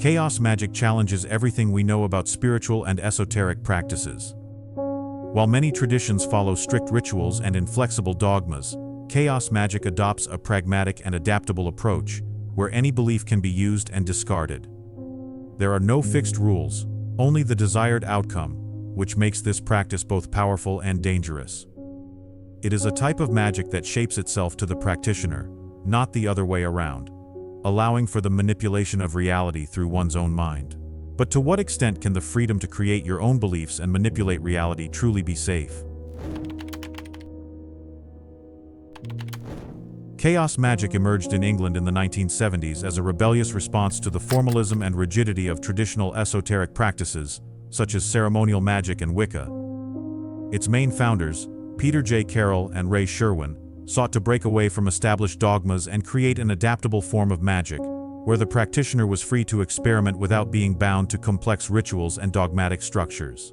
Chaos magic challenges everything we know about spiritual and esoteric practices. While many traditions follow strict rituals and inflexible dogmas, chaos magic adopts a pragmatic and adaptable approach, where any belief can be used and discarded. There are no fixed rules, only the desired outcome, which makes this practice both powerful and dangerous. It is a type of magic that shapes itself to the practitioner, not the other way around, allowing for the manipulation of reality through one's own mind. But to what extent can the freedom to create your own beliefs and manipulate reality truly be safe? Chaos magic emerged in England in the 1970s as a rebellious response to the formalism and rigidity of traditional esoteric practices, such as ceremonial magic and Wicca. Its main founders, Peter J. Carroll and Ray Sherwin, sought to break away from established dogmas and create an adaptable form of magic, where the practitioner was free to experiment without being bound to complex rituals and dogmatic structures.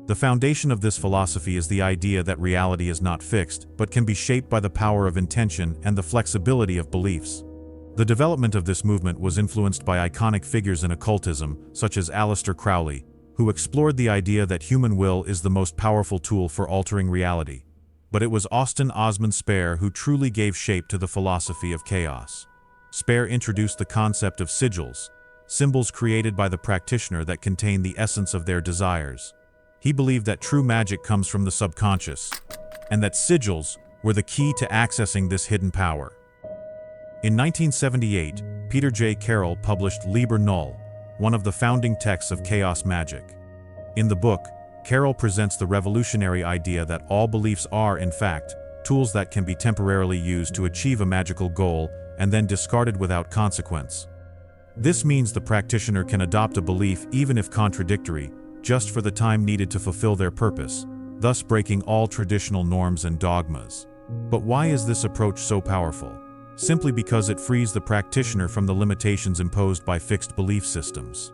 The foundation of this philosophy is the idea that reality is not fixed, but can be shaped by the power of intention and the flexibility of beliefs. The development of this movement was influenced by iconic figures in occultism, such as Aleister Crowley, who explored the idea that human will is the most powerful tool for altering reality. But it was Austin Osman Spare who truly gave shape to the philosophy of chaos. Spare introduced the concept of sigils, symbols created by the practitioner that contain the essence of their desires. He believed that true magic comes from the subconscious, and that sigils were the key to accessing this hidden power. In 1978, Peter J. Carroll published Liber Null, one of the founding texts of chaos magic. In the book, Carroll presents the revolutionary idea that all beliefs are, in fact, tools that can be temporarily used to achieve a magical goal and then discarded without consequence. This means the practitioner can adopt a belief even if contradictory, just for the time needed to fulfill their purpose, thus breaking all traditional norms and dogmas. But why is this approach so powerful? Simply because it frees the practitioner from the limitations imposed by fixed belief systems.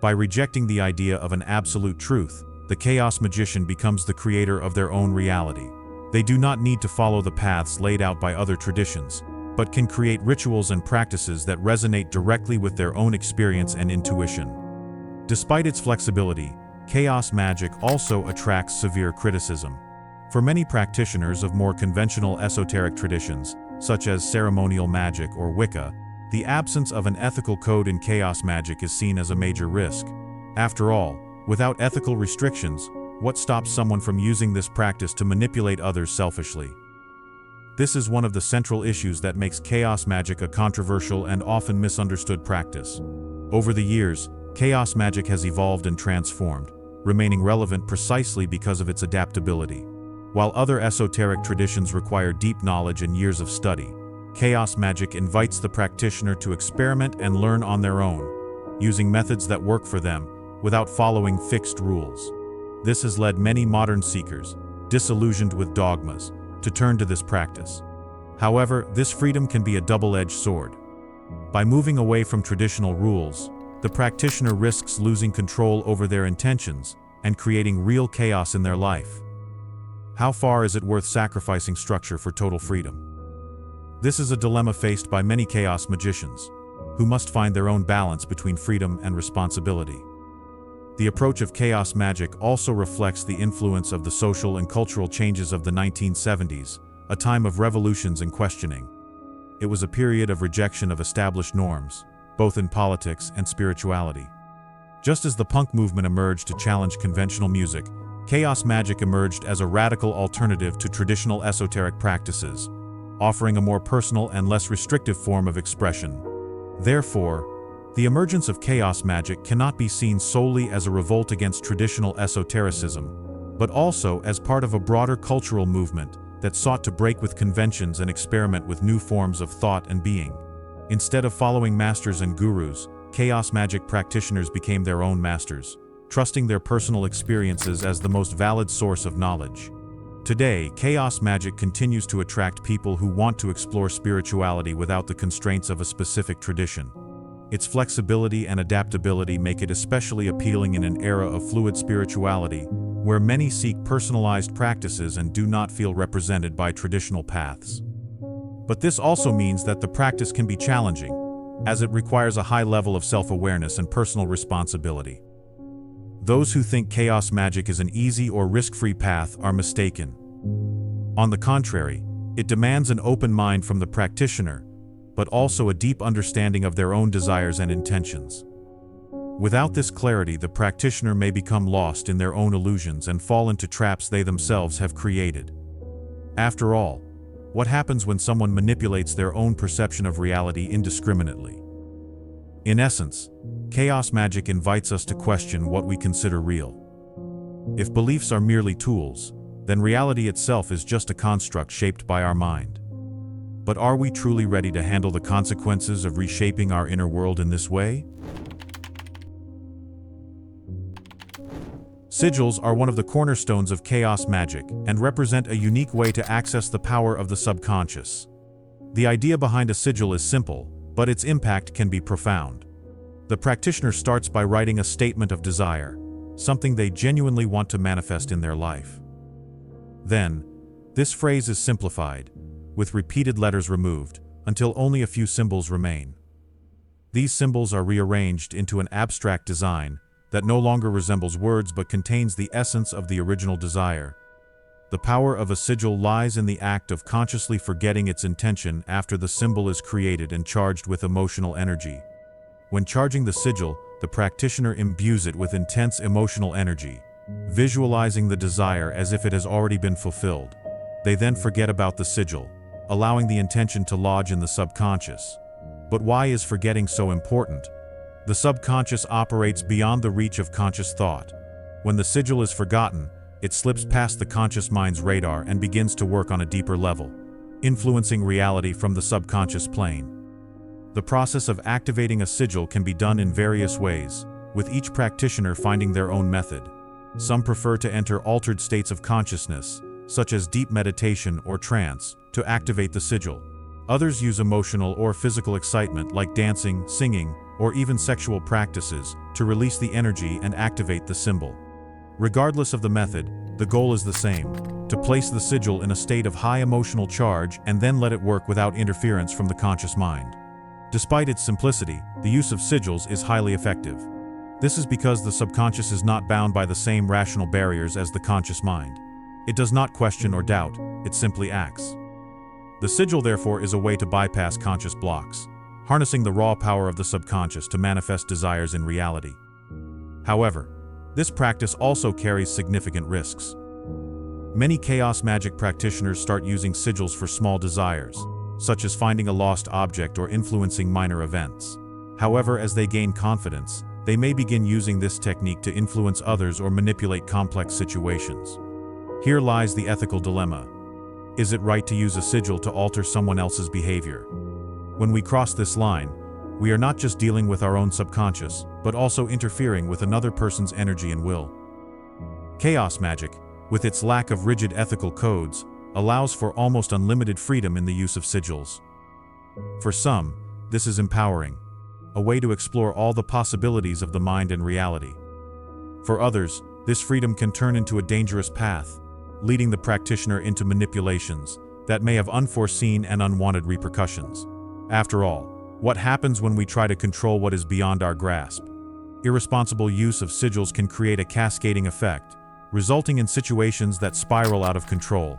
By rejecting the idea of an absolute truth, the chaos magician becomes the creator of their own reality. They do not need to follow the paths laid out by other traditions, but can create rituals and practices that resonate directly with their own experience and intuition. Despite its flexibility, chaos magic also attracts severe criticism. For many practitioners of more conventional esoteric traditions, such as ceremonial magic or Wicca, the absence of an ethical code in chaos magic is seen as a major risk. After all, without ethical restrictions, what stops someone from using this practice to manipulate others selfishly? This is one of the central issues that makes chaos magic a controversial and often misunderstood practice. Over the years, chaos magic has evolved and transformed, remaining relevant precisely because of its adaptability. While other esoteric traditions require deep knowledge and years of study, chaos magic invites the practitioner to experiment and learn on their own, using methods that work for them, without following fixed rules. This has led many modern seekers, disillusioned with dogmas, to turn to this practice. However, this freedom can be a double-edged sword. By moving away from traditional rules, the practitioner risks losing control over their intentions and creating real chaos in their life. How far is it worth sacrificing structure for total freedom? This is a dilemma faced by many chaos magicians, who must find their own balance between freedom and responsibility. The approach of chaos magic also reflects the influence of the social and cultural changes of the 1970s, a time of revolutions and questioning. It was a period of rejection of established norms, both in politics and spirituality. Just as the punk movement emerged to challenge conventional music, chaos magic emerged as a radical alternative to traditional esoteric practices, offering a more personal and less restrictive form of expression. Therefore, the emergence of chaos magic cannot be seen solely as a revolt against traditional esotericism, but also as part of a broader cultural movement that sought to break with conventions and experiment with new forms of thought and being. Instead of following masters and gurus, chaos magic practitioners became their own masters, trusting their personal experiences as the most valid source of knowledge. Today, chaos magic continues to attract people who want to explore spirituality without the constraints of a specific tradition. Its flexibility and adaptability make it especially appealing in an era of fluid spirituality, where many seek personalized practices and do not feel represented by traditional paths. But this also means that the practice can be challenging. as it requires a high level of self-awareness and personal responsibility. Those who think chaos magic is an easy or risk-free path are mistaken. On the contrary, it demands an open mind from the practitioner, but also a deep understanding of their own desires and intentions. Without this clarity, the practitioner may become lost in their own illusions and fall into traps they themselves have created. After all, what happens when someone manipulates their own perception of reality indiscriminately? In essence, chaos magic invites us to question what we consider real. If beliefs are merely tools, then reality itself is just a construct shaped by our mind. But are we truly ready to handle the consequences of reshaping our inner world in this way? Sigils are one of the cornerstones of chaos magic and represent a unique way to access the power of the subconscious. The idea behind a sigil is simple, but its impact can be profound. The practitioner starts by writing a statement of desire, something they genuinely want to manifest in their life. Then, this phrase is simplified, with repeated letters removed, until only a few symbols remain. These symbols are rearranged into an abstract design that no longer resembles words but contains the essence of the original desire. The power of a sigil lies in the act of consciously forgetting its intention after the symbol is created and charged with emotional energy. When charging the sigil, the practitioner imbues it with intense emotional energy, visualizing the desire as if it has already been fulfilled. They then forget about the sigil, allowing the intention to lodge in the subconscious. But why is forgetting so important? The subconscious operates beyond the reach of conscious thought. When the sigil is forgotten, it slips past the conscious mind's radar and begins to work on a deeper level, influencing reality from the subconscious plane. The process of activating a sigil can be done in various ways, with each practitioner finding their own method. Some prefer to enter altered states of consciousness, such as deep meditation or trance, to activate the sigil. Others use emotional or physical excitement like dancing, singing, or even sexual practices to release the energy and activate the symbol. Regardless of the method, the goal is the same: to place the sigil in a state of high emotional charge and then let it work without interference from the conscious mind. Despite its simplicity, the use of sigils is highly effective. This is because the subconscious is not bound by the same rational barriers as the conscious mind. It does not question or doubt, it simply acts. The sigil, therefore, is a way to bypass conscious blocks, harnessing the raw power of the subconscious to manifest desires in reality. However, this practice also carries significant risks. Many chaos magic practitioners start using sigils for small desires, such as finding a lost object or influencing minor events. However, as they gain confidence, they may begin using this technique to influence others or manipulate complex situations. Here lies the ethical dilemma. Is it right to use a sigil to alter someone else's behavior? When we cross this line, we are not just dealing with our own subconscious, but also interfering with another person's energy and will. Chaos magic, with its lack of rigid ethical codes, allows for almost unlimited freedom in the use of sigils. For some, this is empowering, a way to explore all the possibilities of the mind and reality. For others, this freedom can turn into a dangerous path, leading the practitioner into manipulations that may have unforeseen and unwanted repercussions. After all, what happens when we try to control what is beyond our grasp? Irresponsible use of sigils can create a cascading effect, resulting in situations that spiral out of control.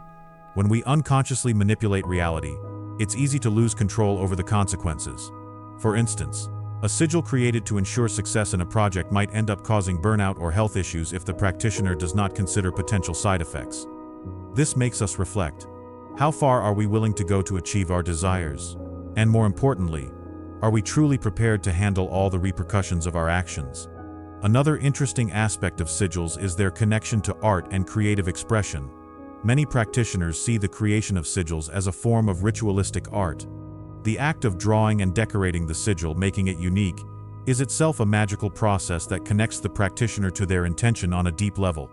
When we unconsciously manipulate reality, it's easy to lose control over the consequences. For instance, a sigil created to ensure success in a project might end up causing burnout or health issues if the practitioner does not consider potential side effects. This makes us reflect. How far are we willing to go to achieve our desires? And more importantly, are we truly prepared to handle all the repercussions of our actions? Another interesting aspect of sigils is their connection to art and creative expression. Many practitioners see the creation of sigils as a form of ritualistic art. The act of drawing and decorating the sigil, making it unique, is itself a magical process that connects the practitioner to their intention on a deep level.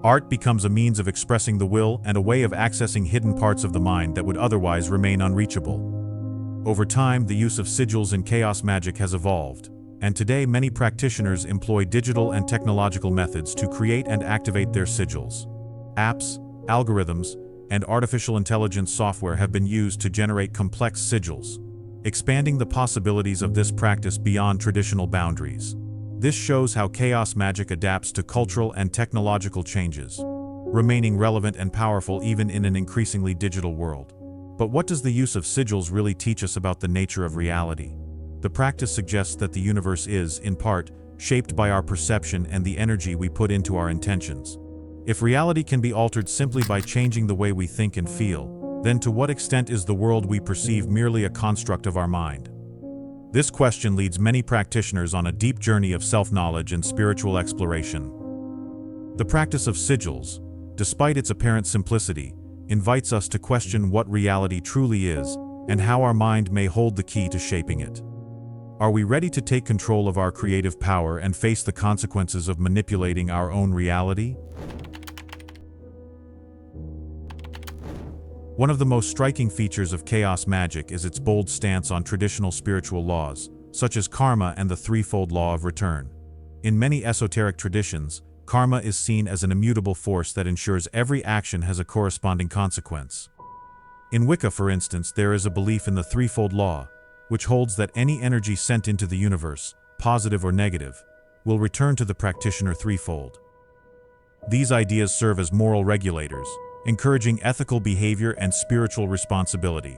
Art becomes a means of expressing the will and a way of accessing hidden parts of the mind that would otherwise remain unreachable. Over time, the use of sigils in chaos magic has evolved, and today many practitioners employ digital and technological methods to create and activate their sigils. Apps, algorithms, and artificial intelligence software have been used to generate complex sigils. expanding the possibilities of this practice beyond traditional boundaries. This shows how chaos magic adapts to cultural and technological changes, remaining relevant and powerful even in an increasingly digital world. But what does the use of sigils really teach us about the nature of reality? The practice suggests that the universe is, in part, shaped by our perception and the energy we put into our intentions. If reality can be altered simply by changing the way we think and feel, then to what extent is the world we perceive merely a construct of our mind? This question leads many practitioners on a deep journey of self-knowledge and spiritual exploration. The practice of sigils, despite its apparent simplicity, invites us to question what reality truly is and how our mind may hold the key to shaping it. Are we ready to take control of our creative power and face the consequences of manipulating our own reality? One of the most striking features of chaos magic is its bold stance on traditional spiritual laws, such as karma and the threefold law of return. In many esoteric traditions, karma is seen as an immutable force that ensures every action has a corresponding consequence. In Wicca, for instance, there is a belief in the threefold law, which holds that any energy sent into the universe, positive or negative, will return to the practitioner threefold. These ideas serve as moral regulators, encouraging ethical behavior and spiritual responsibility.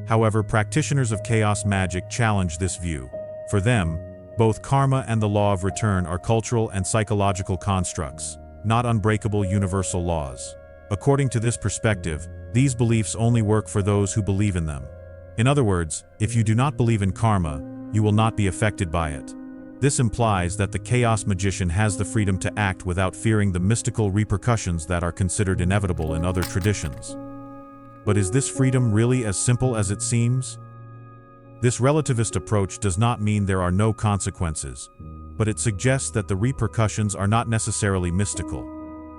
However, practitioners of chaos magic challenge this view. For them, both karma and the law of return are cultural and psychological constructs, not unbreakable universal laws. According to this perspective, these beliefs only work for those who believe in them. In other words, if you do not believe in karma, you will not be affected by it. This implies that the chaos magician has the freedom to act without fearing the mystical repercussions that are considered inevitable in other traditions. But is this freedom really as simple as it seems? This relativist approach does not mean there are no consequences, but it suggests that the repercussions are not necessarily mystical.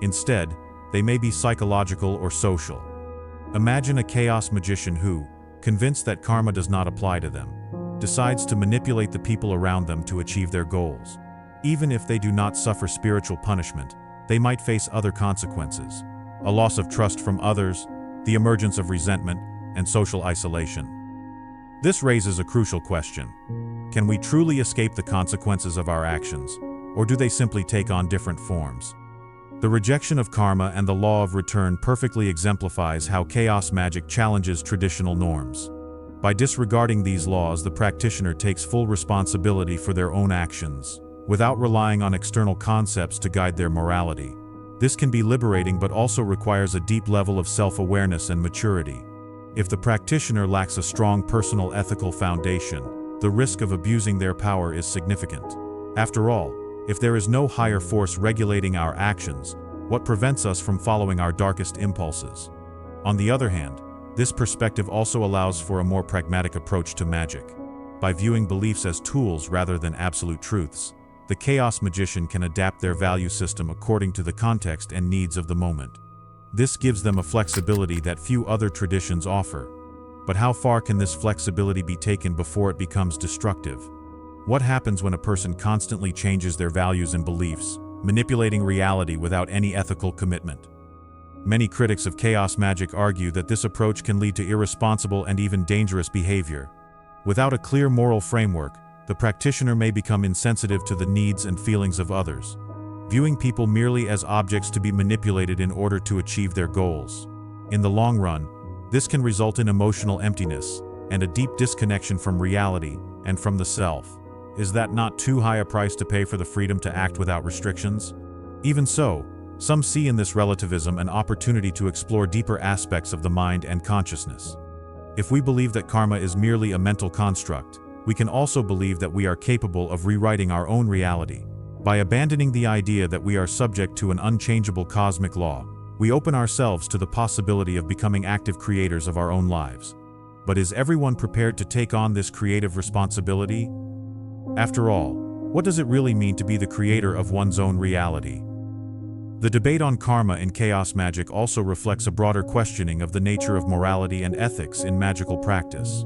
Instead, they may be psychological or social. Imagine a chaos magician who, convinced that karma does not apply to them, decides to manipulate the people around them to achieve their goals. Even if they do not suffer spiritual punishment, they might face other consequences: a loss of trust from others, the emergence of resentment, and social isolation. This raises a crucial question. Can we truly escape the consequences of our actions, or do they simply take on different forms? The rejection of karma and the law of return perfectly exemplifies how chaos magic challenges traditional norms. By disregarding these laws, the practitioner takes full responsibility for their own actions, without relying on external concepts to guide their morality. This can be liberating but also requires a deep level of self-awareness and maturity. If the practitioner lacks a strong personal ethical foundation, the risk of abusing their power is significant. After all, if there is no higher force regulating our actions, what prevents us from following our darkest impulses? On the other hand, this perspective also allows for a more pragmatic approach to magic. By viewing beliefs as tools rather than absolute truths, the chaos magician can adapt their value system according to the context and needs of the moment. This gives them a flexibility that few other traditions offer. But how far can this flexibility be taken before it becomes destructive? What happens when a person constantly changes their values and beliefs, manipulating reality without any ethical commitment? Many critics of chaos magic argue that this approach can lead to irresponsible and even dangerous behavior. Without a clear moral framework, the practitioner may become insensitive to the needs and feelings of others, viewing people merely as objects to be manipulated in order to achieve their goals. In the long run, this can result in emotional emptiness and a deep disconnection from reality and from the self. Is that not too high a price to pay for the freedom to act without restrictions? Even so, some see in this relativism an opportunity to explore deeper aspects of the mind and consciousness. If we believe that karma is merely a mental construct, we can also believe that we are capable of rewriting our own reality. By abandoning the idea that we are subject to an unchangeable cosmic law, we open ourselves to the possibility of becoming active creators of our own lives. But is everyone prepared to take on this creative responsibility? After all, what does it really mean to be the creator of one's own reality? The debate on karma in chaos magic also reflects a broader questioning of the nature of morality and ethics in magical practice.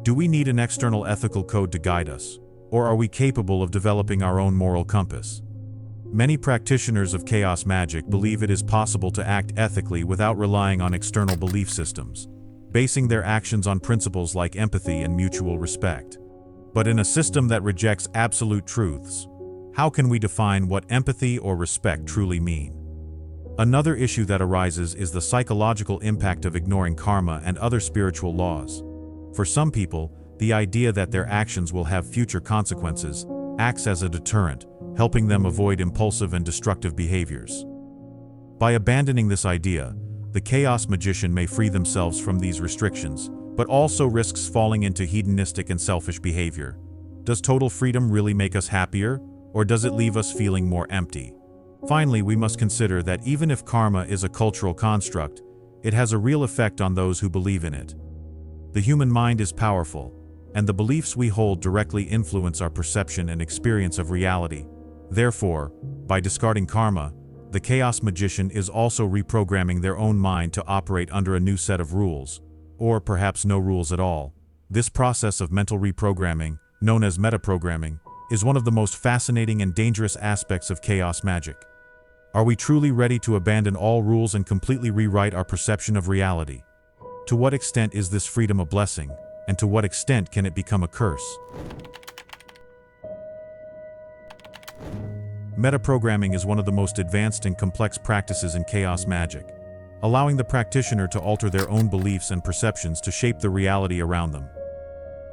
Do we need an external ethical code to guide us, or are we capable of developing our own moral compass? Many practitioners of chaos magic believe it is possible to act ethically without relying on external belief systems. basing their actions on principles like empathy and mutual respect. But in a system that rejects absolute truths, how can we define what empathy or respect truly mean? Another issue that arises is the psychological impact of ignoring karma and other spiritual laws. For some people, the idea that their actions will have future consequences acts as a deterrent, helping them avoid impulsive and destructive behaviors. By abandoning this idea, the chaos magician may free themselves from these restrictions, but also risks falling into hedonistic and selfish behavior. Does total freedom really make us happier, or does it leave us feeling more empty? Finally, we must consider that even if karma is a cultural construct, it has a real effect on those who believe in it. The human mind is powerful, and the beliefs we hold directly influence our perception and experience of reality. Therefore, by discarding karma, the chaos magician is also reprogramming their own mind to operate under a new set of rules, or perhaps no rules at all. This process of mental reprogramming, known as metaprogramming, is one of the most fascinating and dangerous aspects of chaos magic. Are we truly ready to abandon all rules and completely rewrite our perception of reality? To what extent is this freedom a blessing, and to what extent can it become a curse? Metaprogramming is one of the most advanced and complex practices in chaos magic, allowing the practitioner to alter their own beliefs and perceptions to shape the reality around them.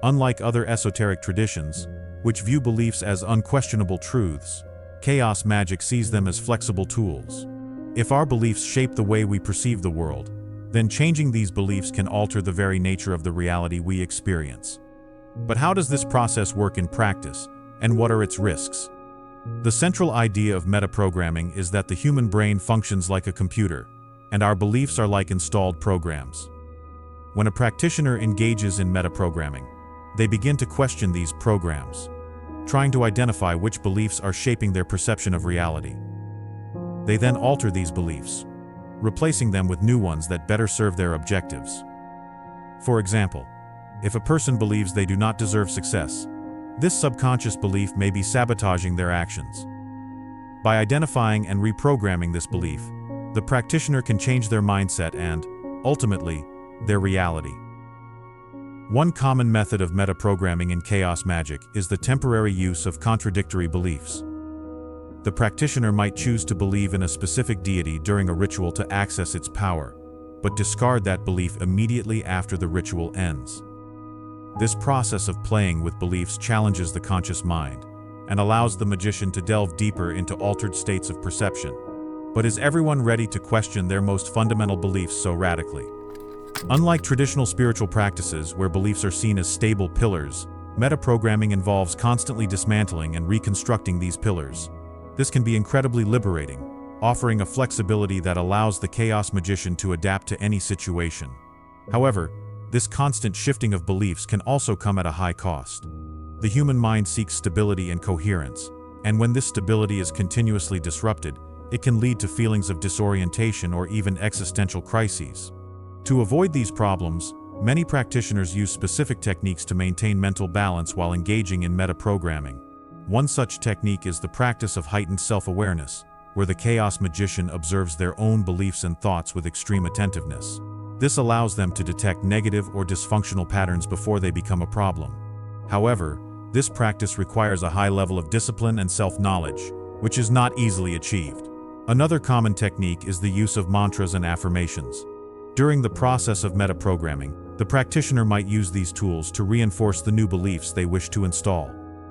Unlike other esoteric traditions, which view beliefs as unquestionable truths, chaos magic sees them as flexible tools. If our beliefs shape the way we perceive the world, then changing these beliefs can alter the very nature of the reality we experience. But how does this process work in practice, and what are its risks? The central idea of metaprogramming is that the human brain functions like a computer, and our beliefs are like installed programs. When a practitioner engages in metaprogramming, they begin to question these programs, trying to identify which beliefs are shaping their perception of reality. They then alter these beliefs, replacing them with new ones that better serve their objectives. For example, if a person believes they do not deserve success, this subconscious belief may be sabotaging their actions. By identifying and reprogramming this belief, the practitioner can change their mindset and, ultimately, their reality. One common method of metaprogramming in chaos magic is the temporary use of contradictory beliefs. The practitioner might choose to believe in a specific deity during a ritual to access its power, but discard that belief immediately after the ritual ends. This process of playing with beliefs challenges the conscious mind and allows the magician to delve deeper into altered states of perception. But is everyone ready to question their most fundamental beliefs so radically? Unlike traditional spiritual practices where beliefs are seen as stable pillars, metaprogramming involves constantly dismantling and reconstructing these pillars. This can be incredibly liberating, offering a flexibility that allows the chaos magician to adapt to any situation. However, this constant shifting of beliefs can also come at a high cost. The human mind seeks stability and coherence, and when this stability is continuously disrupted, it can lead to feelings of disorientation or even existential crises. To avoid these problems, many practitioners use specific techniques to maintain mental balance while engaging in metaprogramming. One such technique is the practice of heightened self-awareness, where the chaos magician observes their own beliefs and thoughts with extreme attentiveness. This allows them to detect negative or dysfunctional patterns before they become a problem. However, this practice requires a high level of discipline and self-knowledge, which is not easily achieved. Another common technique is the use of mantras and affirmations. During the process of metaprogramming, the practitioner might use these tools to reinforce the new beliefs they wish to install.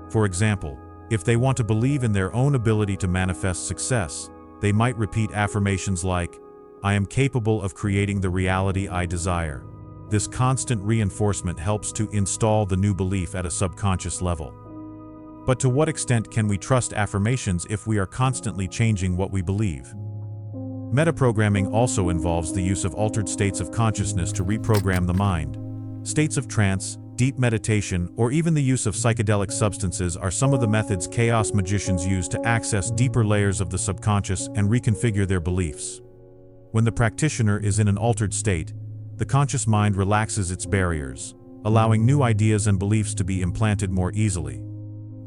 For example, if they want to believe in their own ability to manifest success, they might repeat affirmations like, "I am capable of creating the reality I desire." This constant reinforcement helps to install the new belief at a subconscious level. But to what extent can we trust affirmations if we are constantly changing what we believe? Metaprogramming also involves the use of altered states of consciousness to reprogram the mind. States of trance, deep meditation, or even the use of psychedelic substances are some of the methods chaos magicians use to access deeper layers of the subconscious and reconfigure their beliefs. When the practitioner is in an altered state, the conscious mind relaxes its barriers, allowing new ideas and beliefs to be implanted more easily.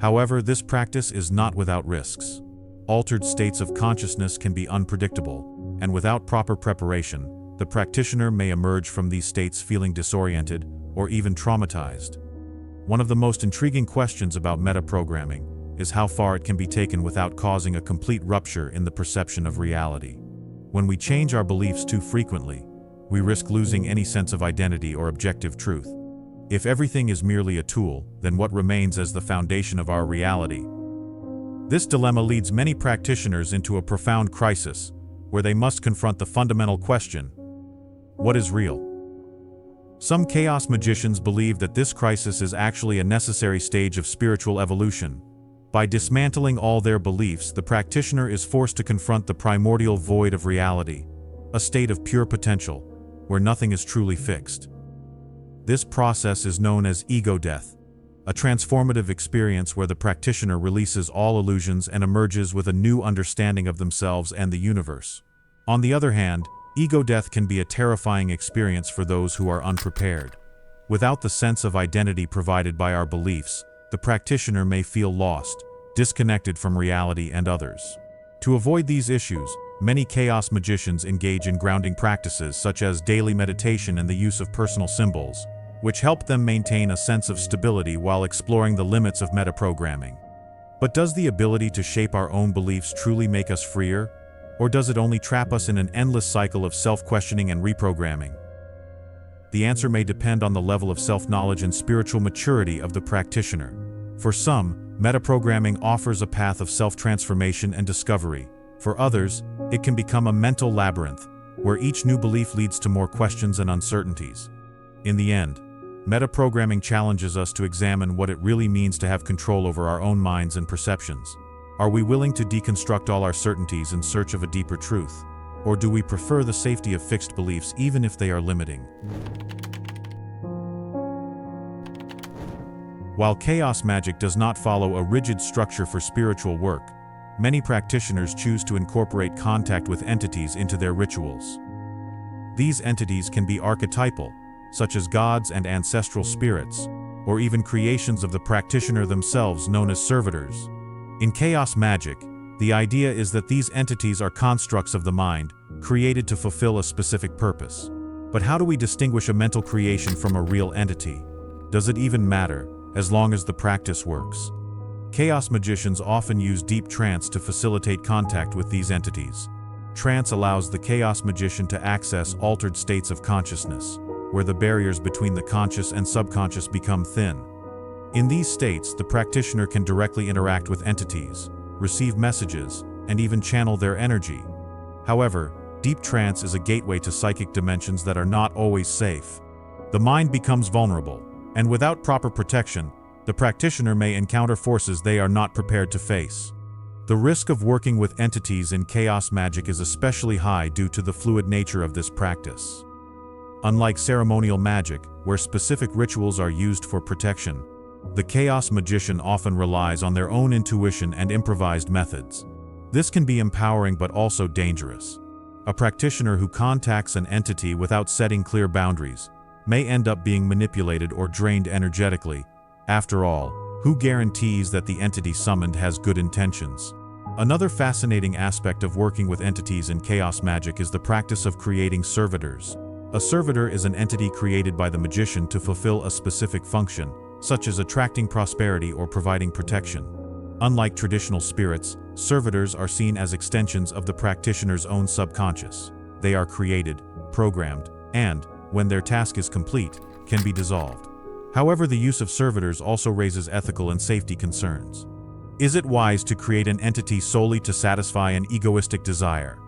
However, this practice is not without risks. Altered states of consciousness can be unpredictable, and without proper preparation, the practitioner may emerge from these states feeling disoriented or even traumatized. One of the most intriguing questions about metaprogramming is how far it can be taken without causing a complete rupture in the perception of reality. When we change our beliefs too frequently, we risk losing any sense of identity or objective truth. If everything is merely a tool, then what remains as the foundation of our reality? This dilemma leads many practitioners into a profound crisis, where they must confront the fundamental question: what is real? Some chaos magicians believe that this crisis is actually a necessary stage of spiritual evolution. By dismantling all their beliefs, the practitioner is forced to confront the primordial void of reality, a state of pure potential, where nothing is truly fixed. This process is known as ego death, a transformative experience where the practitioner releases all illusions and emerges with a new understanding of themselves and the universe. On the other hand, ego death can be a terrifying experience for those who are unprepared. Without the sense of identity provided by our beliefs, the practitioner may feel lost, disconnected from reality and others. To avoid these issues, many chaos magicians engage in grounding practices such as daily meditation and the use of personal symbols, which help them maintain a sense of stability while exploring the limits of metaprogramming. But does the ability to shape our own beliefs truly make us freer? Or does it only trap us in an endless cycle of self-questioning and reprogramming? The answer may depend on the level of self-knowledge and spiritual maturity of the practitioner. For some, metaprogramming offers a path of self-transformation and discovery. For others, it can become a mental labyrinth, where each new belief leads to more questions and uncertainties. In the end, metaprogramming challenges us to examine what it really means to have control over our own minds and perceptions. Are we willing to deconstruct all our certainties in search of a deeper truth? Or do we prefer the safety of fixed beliefs even if they are limiting? While chaos magic does not follow a rigid structure for spiritual work, many practitioners choose to incorporate contact with entities into their rituals. These entities can be archetypal, such as gods and ancestral spirits, or even creations of the practitioner themselves known as servitors. In chaos magic, the idea is that these entities are constructs of the mind, created to fulfill a specific purpose. But how do we distinguish a mental creation from a real entity? Does it even matter, as long as the practice works? Chaos magicians often use deep trance to facilitate contact with these entities. Trance allows the chaos magician to access altered states of consciousness, where the barriers between the conscious and subconscious become thin. In these states, the practitioner can directly interact with entities, receive messages, and even channel their energy. However, deep trance is a gateway to psychic dimensions that are not always safe. The mind becomes vulnerable, and without proper protection, the practitioner may encounter forces they are not prepared to face. The risk of working with entities in chaos magic is especially high due to the fluid nature of this practice. Unlike ceremonial magic, where specific rituals are used for protection, the chaos magician often relies on their own intuition and improvised methods. This can be empowering but also dangerous. A practitioner who contacts an entity without setting clear boundaries may end up being manipulated or drained energetically. After all, who guarantees that the entity summoned has good intentions? Another fascinating aspect of working with entities in chaos magic is the practice of creating servitors. A servitor is an entity created by the magician to fulfill a specific function, such as attracting prosperity or providing protection. Unlike traditional spirits, servitors are seen as extensions of the practitioner's own subconscious. They are created, programmed, and, when their task is complete, can be dissolved. However, the use of servitors also raises ethical and safety concerns. Is it wise to create an entity solely to satisfy an egoistic desire?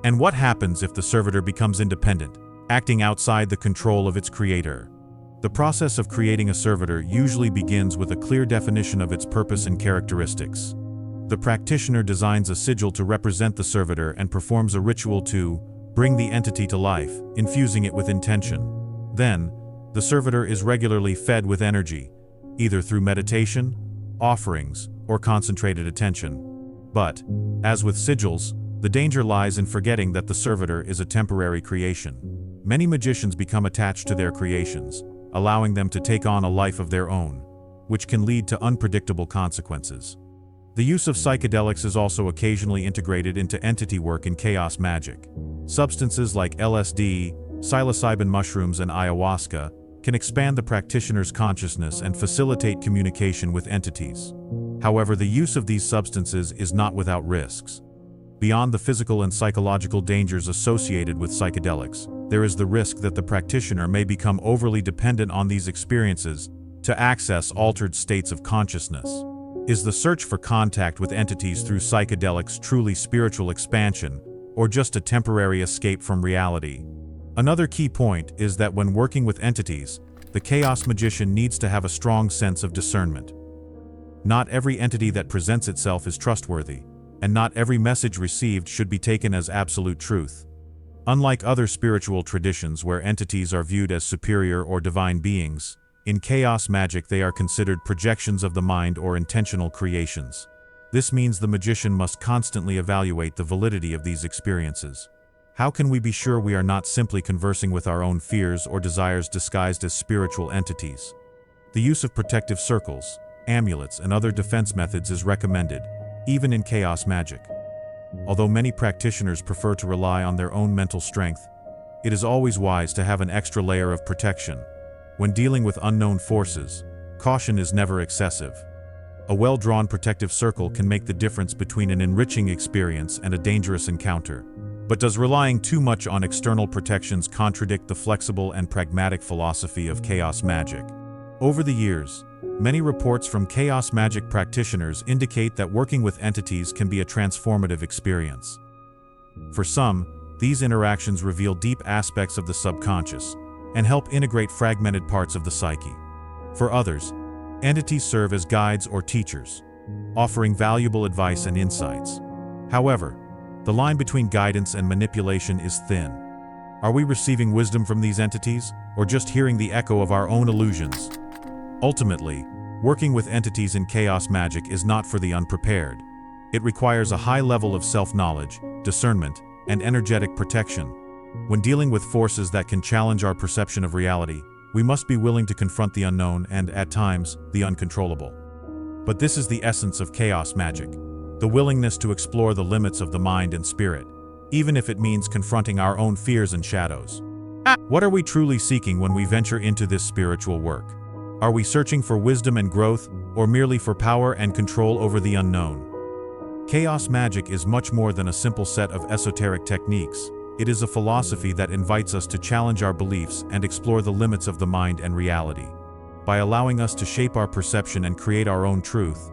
And what happens if the servitor becomes independent, acting outside the control of its creator? The process of creating a servitor usually begins with a clear definition of its purpose and characteristics. The practitioner designs a sigil to represent the servitor and performs a ritual to bring the entity to life, infusing it with intention. Then, the servitor is regularly fed with energy, either through meditation, offerings, or concentrated attention. But, as with sigils, the danger lies in forgetting that the servitor is a temporary creation. Many magicians become attached to their creations, allowing them to take on a life of their own, which can lead to unpredictable consequences. The use of psychedelics is also occasionally integrated into entity work in chaos magic. Substances like LSD, psilocybin mushrooms and ayahuasca, can expand the practitioner's consciousness and facilitate communication with entities. However, the use of these substances is not without risks. Beyond the physical and psychological dangers associated with psychedelics, there is the risk that the practitioner may become overly dependent on these experiences to access altered states of consciousness. Is the search for contact with entities through psychedelics truly spiritual expansion, or just a temporary escape from reality? Another key point is that when working with entities, the chaos magician needs to have a strong sense of discernment. Not every entity that presents itself is trustworthy, and not every message received should be taken as absolute truth. Unlike other spiritual traditions where entities are viewed as superior or divine beings, in chaos magic they are considered projections of the mind or intentional creations. This means the magician must constantly evaluate the validity of these experiences. How can we be sure we are not simply conversing with our own fears or desires disguised as spiritual entities? The use of protective circles, amulets, and other defense methods is recommended, even in chaos magic. Although many practitioners prefer to rely on their own mental strength, it is always wise to have an extra layer of protection. When dealing with unknown forces, caution is never excessive. A well-drawn protective circle can make the difference between an enriching experience and a dangerous encounter. But does relying too much on external protections contradict the flexible and pragmatic philosophy of chaos magic? Over the years, many reports from chaos magic practitioners indicate that working with entities can be a transformative experience. For some, these interactions reveal deep aspects of the subconscious and help integrate fragmented parts of the psyche. For others, entities serve as guides or teachers, offering valuable advice and insights. However, the line between guidance and manipulation is thin. Are we receiving wisdom from these entities, or just hearing the echo of our own illusions? Ultimately, working with entities in chaos magic is not for the unprepared. It requires a high level of self-knowledge, discernment, and energetic protection. When dealing with forces that can challenge our perception of reality, we must be willing to confront the unknown and, at times, the uncontrollable. But this is the essence of chaos magic, the willingness to explore the limits of the mind and spirit, even if it means confronting our own fears and shadows. What are we truly seeking when we venture into this spiritual work? Are we searching for wisdom and growth, or merely for power and control over the unknown? Chaos magic is much more than a simple set of esoteric techniques. It is a philosophy that invites us to challenge our beliefs and explore the limits of the mind and reality. By allowing us to shape our perception and create our own truth,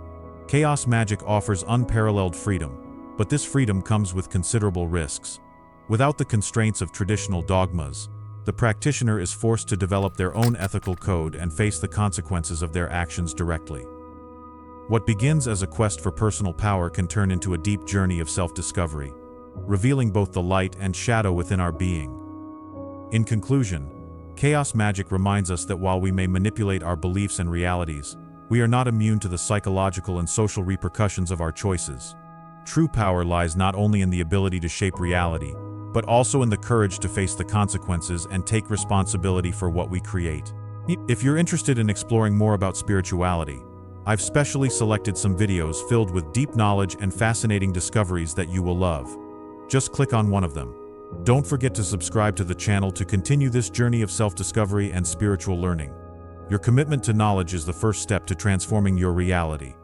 chaos magic offers unparalleled freedom, but this freedom comes with considerable risks. Without the constraints of traditional dogmas, the practitioner is forced to develop their own ethical code and face the consequences of their actions directly. What begins as a quest for personal power can turn into a deep journey of self-discovery, revealing both the light and shadow within our being. In conclusion, chaos magic reminds us that while we may manipulate our beliefs and realities, we are not immune to the psychological and social repercussions of our choices. True power lies not only in the ability to shape reality, but also in the courage to face the consequences and take responsibility for what we create. If you're interested in exploring more about spirituality, I've specially selected some videos filled with deep knowledge and fascinating discoveries that you will love. Just click on one of them. Don't forget to subscribe to the channel to continue this journey of self-discovery and spiritual learning. Your commitment to knowledge is the first step to transforming your reality.